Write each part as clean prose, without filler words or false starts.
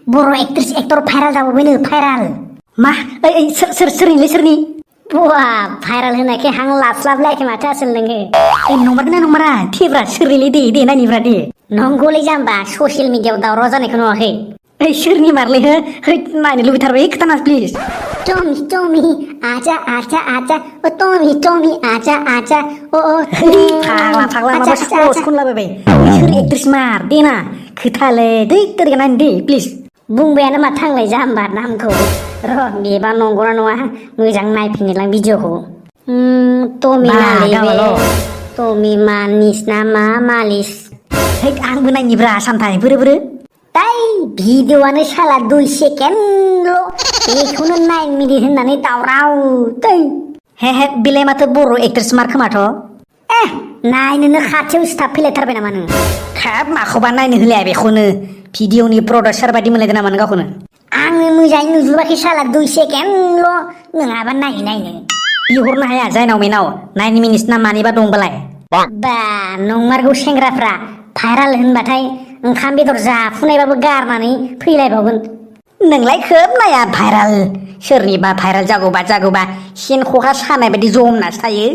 बर' actress actor viral जाबावबायनो viral मा सोरनि बुवा भाइराल होनायखाय हां लास्लाबलायाखै माथो आसोल नोङो नंमारगोना नंमारा थेब्रा सोरनिलै दे नायनिब्रा दे नंगौलै जाम्बा ससियेल मिडियायाव दावराव जानायखौ नुवाखै सोरनि मारलै हो नायनो लुबैथारबाय खोथाना प्लिज टमी आजा आजा आजा ओ टमी आजा आजा ओ फाग्ला माबा सस खनलाबायबाय सोर एक्ट्रेस मार देना खोथालै दै तोरगा नायनो दे प्लिज बुंबायानो माथो आंलाय जाम्बा नामखौ र' बेबा नंगौना नङा मोजां नायफिनलां भिडिअखौ टमी नालै बे टमी मानिस ना मा मालिस आंबो नायनिब्रा सामथाय बोरो ताई भिडिअआनो साला 2 सेकेन्डल' बेखौनो 9 मिनिट होननानै दावराव तै हे बेलाय माथो बर' एक्ट्रेस मार खोमाथ' नायनोनो खाथियाव स्टाफ फैलायथारबाय नामा नों खाब माखौबा नायनो होलाया बेखौनो भिडिअनि प्रडिउसार बायदि मोनलायदों नामा नों गावखौनो आङो मोजाङै नुजोबाखै साला 2 सेकेन्डल' नङाबा नायनो बिहरनो हाया जायनाव मेनाव 9 मिनिट ना मानिबा दंबालाय बा नंमारगौ सेंग्राफ्रा भाइराल होनबाथाय ओंखाम बेदर जाफुनायबाबो गारनानै फैलायबावगोन नोंलाय खोब नाया भाइराल सोरनिबा भाइराल जागौबा सेन खखा सानाय बायदि जमनासो थायो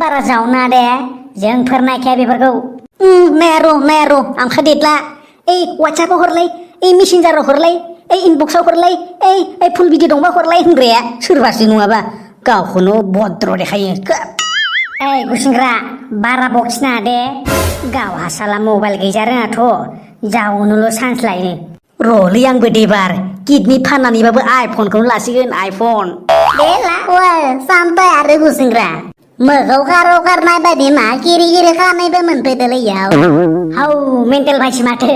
बारा जावना दे जोंफोर नायखाया बेफोरखौ नाया र' आमखा देदला वाट्सएपआव हरलाय मेसेन्जाराव हरलाय इनबक्सआव हरलाय फुल भिडिअ दंबा हरलाय होनग्राया सोरबासो नङाबा गावखौनो भद्र देखायो गुसेंग्रा बारा बखिना दे गावहा साला मबाइल गैजा रोङाथ' जावनोल' चान्स लायो र'लै आंबो देबार किडनि फाननानैबाबो आइफनखौनो लासिगोन आइफन दे लावा सामथाय आरो गुसेंग्रा मोगौ खारनाय बायदि मा किरि खानायबो मोनफैदोलै इयाव हौ मेन्टेल भाइसि माथो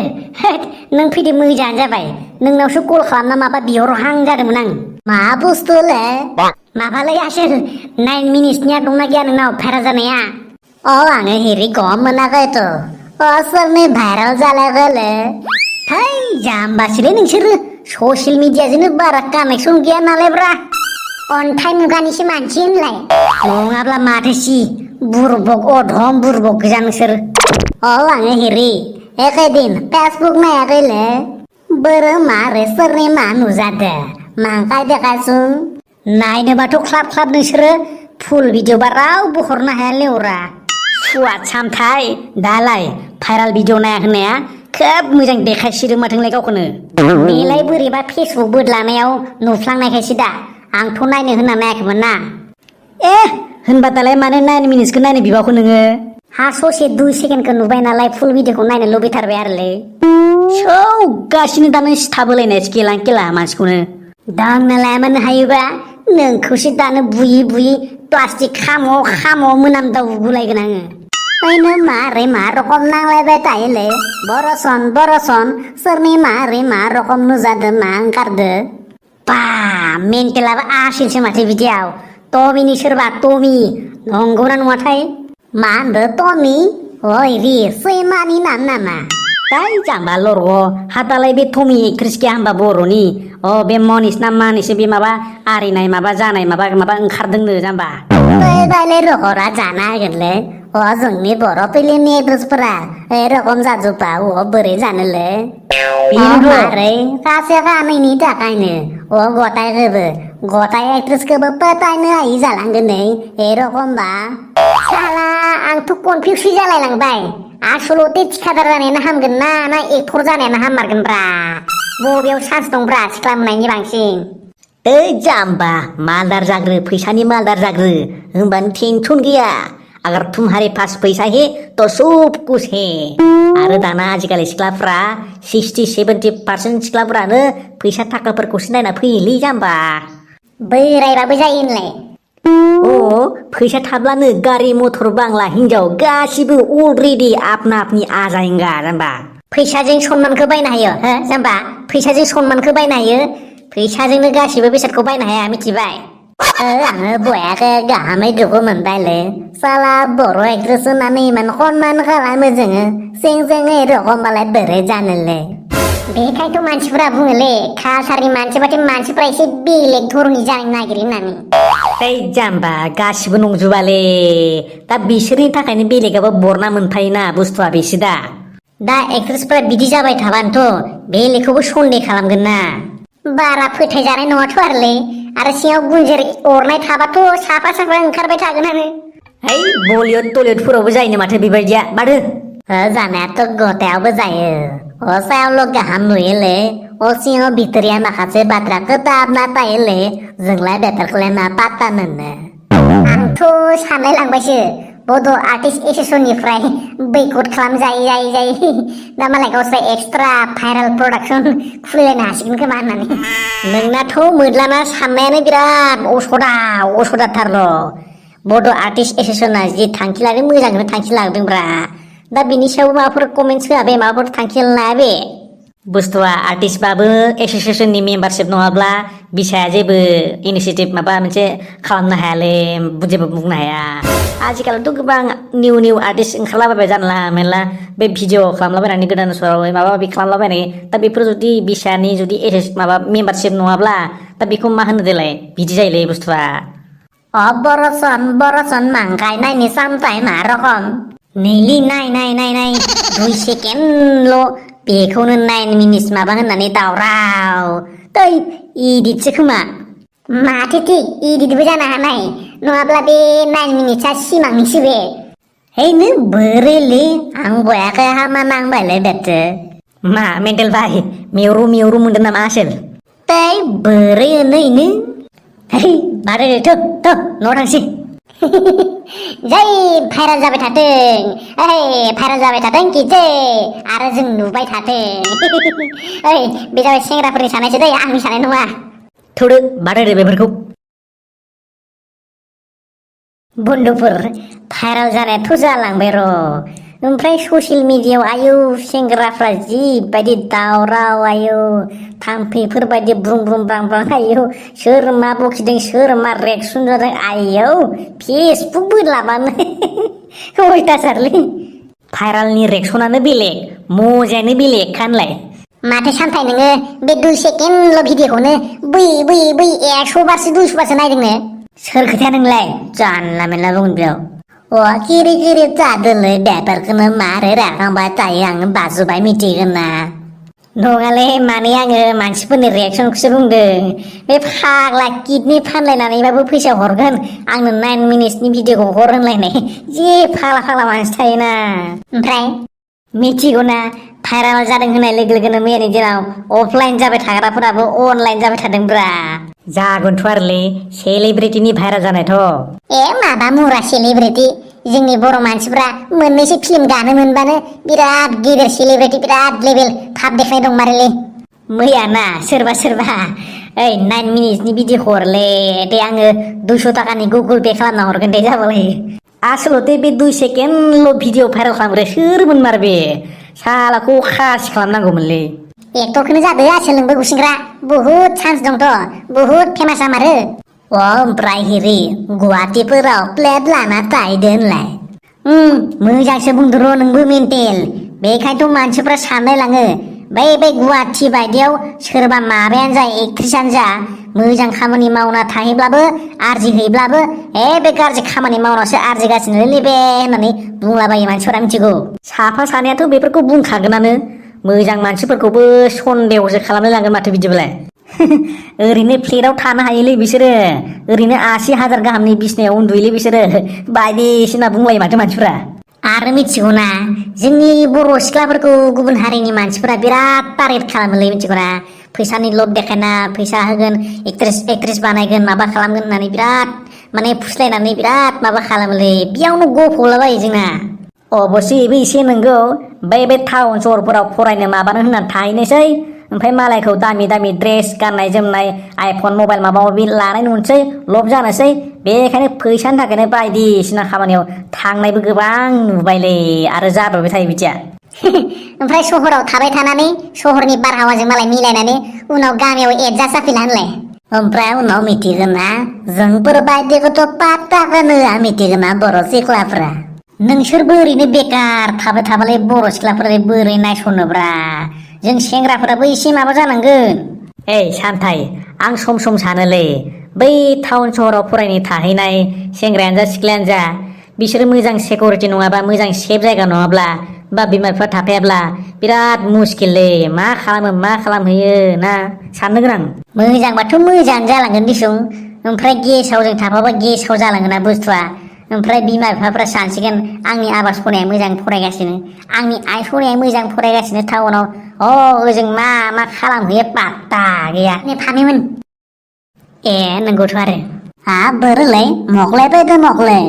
नों फैदो मोजाङानो जाबाय नोंनावसो कल खालामना माबा बिहरहां जादोंमोन आं मा बुस्थुलै माबालै आसोल 9 मिनिटनिया दंना गैया नोंनाव भाइराल जानाया आङो हेरि गम मोनाखैथ' सोरनि भाइराल जालायगोलै है जाम्बासोलै नोंसोरो ससियेल मिडियाजोंनो बारा कानेक्सन गैया नालायब्रा अन्थाइ मुगानिसो मानसि होनलाय नङाब्ला माथोसि बुरबक अधम बुरबक गोजा नोंसोर आङो हेरि एखायदिन फेसबुक नायाखैलै बोरो मारे सोरनि मा नुजादो मांखाय देखायसुं नायनोबाथ' ख्लाब नोंसोरो फुल भिडिअबा रावबो हरनो हाया लेवरा सुवाद सामथाय दालाय भाइराल भिडिअ नाया होननाया खोब मोजां देखायसिदों माथोंलाय गावखौनो बेलाय बोरैबा फेसबुक बोदलानायाव नुफ्लांनायखायसो दा आंथ' नायनो होनना नायाखैमोन ना होनबा दालाय मानो 9 मिनिटसखौ नायनो बिबावखौ नोङो हा ससे 2 सेकेन्डखौ नुबाय नालाय फुल भिडिअखौ नायनो लुबैथारबाय आरोलै गासिनो दानो सिथाबोलायनायसो गेला मानसिखौनो दांनालाय मानो हायोबा नोंखौसो दानो बुयै प्लास्टिक खाम' मोनामदाव गुलायगोन आङो ओइनो मारै मा रखम नांलायबाय थायोलै बरसन सोरनि मारै मा रखम नुजादो मा ओंखारदो बा मेन्टेलाबो आसिलसो माथो बिदियाव टमिनि सोरबा टमि नंगौना नङाथाय मा होनदो टमि रि सैमानि नाम नामा जाम्बा लर' हादालाय बे टमि एक्ट्रेस गैया होनबा बर'नि बे मनिस ना मानिसो बे माबा आरिनाय माबा जानाय माबा ओंखारदोंनो जाम्बा दालाय रखरा जाना होगोनलै जोंनि बर' फिल्मनि एक्ट्रेसफोरा रखम जाजोबा बोरै जानोलै मारै सासे खानैनि थाखायनो गथाय एक्ट्रेसखौबो फोथायनो हायि जालांगोन नै रखमबा साला आंथ' कनफिउस जालायलांबाय आसलते थिखादार जानायानो हामगोन ना एक्टर जानायानो हाममारगोनब्रा बबेयाव चान्स दंब्रा सिख्ला मोननायनि बांसिन जाम्बा मालदार जाग्रो फैसानि मालदार जाग्रो होमबानो टेनसन गैया अगर तुम्हारे पास पैसा है तो सब कुछ है आरो दाना आजिखालि सिख्लाफ्रा 60-70% सिख्लाफ्रानो फैसा थाखाफोरखौसो नायना फैयोलै जाम्बा बोरायबाबो जायो होनलाय फैसा थाब्लानो गारि मटर बांला हिनजाव गासिबो अलरेडि आपना आपनि आजायंगा जाम्बा फैसाजों सनमानखौ बायनो हायो जाम्बा फैसाजों सनमानखौ बायनो हायो फैसाजोंनो गासिबो बेसादखौ बायनो हाया मिथिबाय आङो बयाखै गाहामै दुखु मोनबायलै साला बर' एक्ट्रेस होननानै इमान सनमान खालामो जोङो रखमबालाय बोरै जानोलै बेखायथ' मानसिफोरा बुङोलै कालसारनि मानसिबाथाय मानसिफ्रा एसे बेलेग धरनि जानो नागिरो होननानै जाम्बा गासिबो नंजोबालै दा बिसोरनि थाखायनो बेलेगाबो बरना मोनफायोना बुस्थुआ बेसो दा दा एक्ट्रेसफोरा बिदि जाबाय थाबानोथ' बे लेखौबो सन्देह खालामगोन ना बारा फोथायजानाय नङाथ' आरो सिङाव गुन्जेर अरनाय थाबाथ' साफा साफा ओंखारबाय थागोनानो है बलिउड टलिउडफोरावबो जायोनो माथो बेबायदिया माथो जानायाथ' गथायावबो जायो असायावल' गाहाम नुयोलै असिङाव भितरिया माखासे बाथ्रा खोथाबना थायोलै जोंलाय बेफोरखौलाय मा पात्ता मोननो आंथ' सानलाय लांबायसो बड' आर्टिस्ट एस'सियेसननिफ्राय बैकट खालामजायै दा मालाय गावस्रा एक्सट्रा भाइरेल प्रडाक्सन खुलिलायनो हासिगोन खोमा होननानै नोंनाथ' मोद्लाना साननायानो बिराद असदाथारल' बड' आर्टिस्ट एस'सियेसना जि थांखि लादों मोजांखौनो थांखि लादोंब्रा दा बिनि सायाव माबाफोर कमेन्ट्स होआ बे माबाफोर थांखि लाया बे बुस्थुआ आर्टिस्टबाबो एस'सिएसननि मेम्बारशिप नङाब्ला बिसाया जेबो इनिसियेटिभ माबा मोनसे खालामनो हायालै जेबो बुंनो हाया आजिखालिथ' गोबां निउ आर्टिस्ट ओंखारलाबायबाय जानला मेरला बे भिडिअ खालामलाबायनानै गोदान सराव माबा माबि खालामलाबायनाय दा बेफोर जुदि बिसानि जुदि माबा मेम्बारशिप नङाब्ला दा बेखौ मा होनो देलाय बिदि जायोलै बुस्थुआ बरसन मांखाय नायनि सामथाय मा रखम नैलि नाय 2 सेकेन्डल' बेखौनो 9 मिनिट्स माबा होननानै दावराव दै इदिटसो खोमा माथो थिक इदिटबो जानो हानाय नङाब्ला बे 9 मिनिट्सआ सिमांनिसो बे है नों बोरैलै आं बयाखै हामा नांबायलै बेथो मा मेन्टेल भाइ मेवरु मोनदों नामा आसोल दै बोरै होनो इनो है बारे थ' न'आव थांसै जै भाइरेल जाबाय थाथों कि जै आरो जों नुबाय थाथों ओइ बे जाबाय सेंग्राफोरनि साननायसो दै आंनि साननाय नङा थौदो बादायदो बेफोरखौ बन्दुफोर भाइरेल जानायाथ' जालांबाय र' ओमफ्राय ससियेल मिडियायाव आयौ सेंग्राफ्रा जिबायदि दावराव आयौ थाम्फैफोर बायदि ब्रुं ब्रां आयौ सोर मा बखिदों सोर मा रिएक्सन जादों आयौ फेसबुकबो लाबानो अयथासारलै भाइरेलनि रिएक्सनानो बेलेग मजायानो बेलेग खानलाय माथो सानथाय नोङो बे 2 सेकेन्डल' भिडिअखौनो बै 100 बारसो 200 बारसो नायदोंनो सोर खोथाया नोंलाय जानला मेनला बुंगोन बेयाव किरि जादोलै बेफोरखौनो मारै राखांबाय थायो आङो बाजुबाय मिथिगोन ना नङालै माने आङो मानसिफोरनि रिएक्सनखौसो बुंदों बे फाग्ला किडनि फानलायनानैबाबो फैसा हरगोन आंनो 9 मिनिट्सनि भिडिअखौ हर होनलायनाय जि फाग्ला मानसि थायोना ओमफ्राय मिथिगौना भाइरेल जादों होननाय लोगो लोगोनो मैयानि दिनाव अफलाइन जाबाय थाग्राफोराबो अनलाइन जाबाय थादोंब्रा जागोनथ' आरोलै सेलिब्रिटिनि भाइरेल जानायथ' माबा मुरा सेलिब्रिटि जोंनि बर' मानसिफ्रा मोननैसो फिल्म गानो मोनबानो बिराद गिदिर सेलिब्रिटि बिराद लेभेल थाब देखाय दं मारोलै मैयाना सोरबा 9 मिनिट्सनि भिडिअ हरले दे आङो 200 थाखानि गुगोल पे खालामना हरगोन दे जाबालाय आसलथे बे 2 सेकेन्डल' भिडिअ भाइरेल खालामग्रा सोरमोन मार बे सालाखौ खासि खालामनांगौमोनलै एक्टरखौनो जादो आसोल नोंबो गुसिंग्रा बुहुद चान्स दंथ' बुहुद फेमास जामारो ओमफ्राय हिरि गुवाहाटिफोराव प्लेट लाना थाहैदो होनलाय मोजांसो बुंदो र' नोंबो मेन्टेल बेखायनोथ' मानसिफ्रा सानलाय लाङो बै गुवाहाटि बायदियाव सोरबा माबायानो जा एक्ट्रिसानो जा मोजां खामानि मावना थाहैब्लाबो आरजिहैब्लाबो बे गाज्रि खामानि मावनासो आरजिगासिनोलै बे होननानै बुंलाबायो मानसिफोरा मिथिगौ साफा सानैयाथ' बेफोरखौ बुंखागोनानो मोजां मानसिफोरखौबो सन्देहसो खालामनो लांगोन माथो बिदिबालाय ओरैनो फ्लेटाव थानो हायोलै बिसोरो ओरैनो 80,000 गाहामनि बिसनायाव उन्दुयोलै बिसोरो बायदिसिना बुंलायो माथो मानसिफ्रा आरो मिथिगौना जोंनि बर' सिख्लाफोरखौ गुबुन हारिनि मानसिफोरा बिराद टारगेट खालामोलै मिथिगौना फैसानि लब देखायना फैसा होगोन एक्ट्रेस बानायगोन माबा खालामगोन होननानै बिराद माने फुस्लायनानै बिराद माबा खालामोलै बेयावनो गफबलाबायो जोंना अबस्से बेबो एसे नंगौ बे टाउन सहरफोराव फरायनो माबानो होननानै थाहैनोसै ओमफ्राय मालायखौ दामि ड्रेस गाननाय जोमनाय आइफन मबाइल माबा माबि लानाय नुनोसै लब जानोसै बेखायनो फैसानि थाखायनो बायदिसिना खामानियाव थांनायबो गोबां नुबायलै आरो जाबायबो थायो बिदिया ओमफ्राय सहराव थाबाय थानानै सहरनि बारहावाजों मालाय मिलायनानै उनाव गामियाव एडजास्ट जाफैला होनलाय ओमफ्राय उनाव मिथिगोन ना जोंफोर बायदिखौथ' पात्ताखौनो होआ मिथिगोन ना बर' सिख्लाफ्रा नोंसोरबो ओरैनो बेकार थाबाय थाबालाय बर' सिख्लाफोरालाय बोरै नायसनोब्रा जों सेंग्राफोराबो एसे माबा जानांगोन सानथाय आं सम सानोलै बै टाउन सहराव फरायनो थाहैनाय सेंग्रायानो जा सिख्लायानो जा बिसोरो मोजां सिकिउरिटि नङाबा मोजां सेफ जायगा नङाब्ला बा बिमा बिफा थाफायाब्ला बिराद मुस्किललै मा खालामो मा खालामहैयो ना साननो गोनां मोजांबाथ' मोजाङानो जालांगोन दिसुं ओमफ्राय गेसाव जों थाफाबा गेसाव जालांगोन ना बुस्थुआ ओमफ्राय बिमा बिफाफ्रा सानसिगोन आंनि आबा सनाया मोजां फरायगासिनो आंनि आइ सनाया मोजां फरायगासिनो टाउनाव ओजों मा मा खालामहैयो पात्ता गैया फामिमोन ए नंगौथ' आरो बोरोलै मगलाय बायदो मगलाय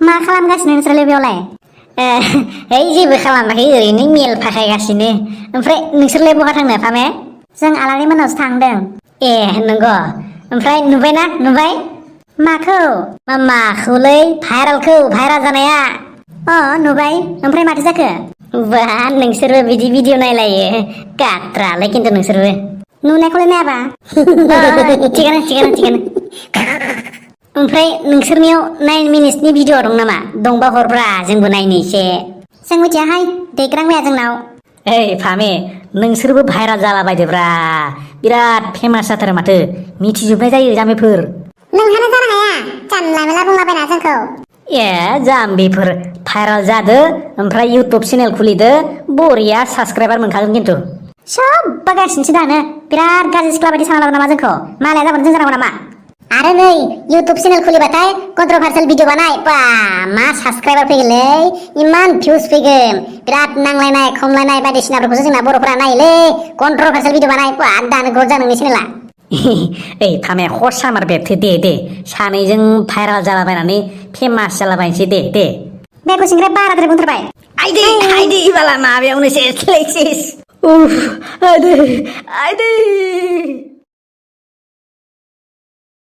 मा खालामगासिनो नोंसोरलाय बेयावलाय ओइ जेबो खालामाखै ओरैनो मेल फाखायगासिनो ओमफ्राय नोंसोरलाय बहा थांनो फामे जों आलारि मोनावसो थांदों ए नंगौ ओमफ्राय नुबायना नुबाय माखौलै भाइराल जानाया नुबाय ओमफ्राय माथो जाखो बा नोंसोरबो बिदि भिडिअ नायलायो गात्रालाय खिन्थु नोंसोरबो नुनायखौलाय नायाबा थिगानो ओमफ्राय नोंसोरनियाव 9 मिनिट्सनि भिडिअ दं नामा दंबा हरब्रा जोंबो नायनो एसे जों मिथियाहाय दैग्रांबाया जोंनाव ओइ फामे नोंसोरबो भाइराल जालाबायदोब्रा बिराद फेमास जाथारो माथो मिथिजोबनाय जायो जाम्बिफोर नोंहानो जानो हाया जानला मेला बुंलाबायना जोंखौ ए जाम्बिफोर भाइराल जादो ओमफ्राय इउटुब चेनेल खुलिदो बरिया साबसक्राइबार मोनखागोन खिन्थु सब बागासिनोसो दानो बिराद गाज्रि सिख्ला बायदि सानालागोन नामा जोंखौ मालाया जाबानो जों जानांगौ नामा आरो नै इउटुब चेनेल खुलिबाथाय कन्ट्रभार्सियेल भिडिअ बानाय बा मा साबसक्राइबार फैगोनलै इमान भिउस फैगोन बिराद नांलायनाय खमलायनाय बायदिसिनाफोरखौसो जोंना बर'फोरा नायोलै कन्ट्रभार्सियेल भिडिअ बानाय बा दानो ग्रद जा नोंनि चेनेला ओइ फामे हर्स सामार बेरथो दे सानैजों भाइराल जालाबायनानै फेमास जालाबायनोसै दे बे गुसिंग्राया बाराद्राय बुंथारबाय आइदै बाला माबायावनो सेस उफ आइदै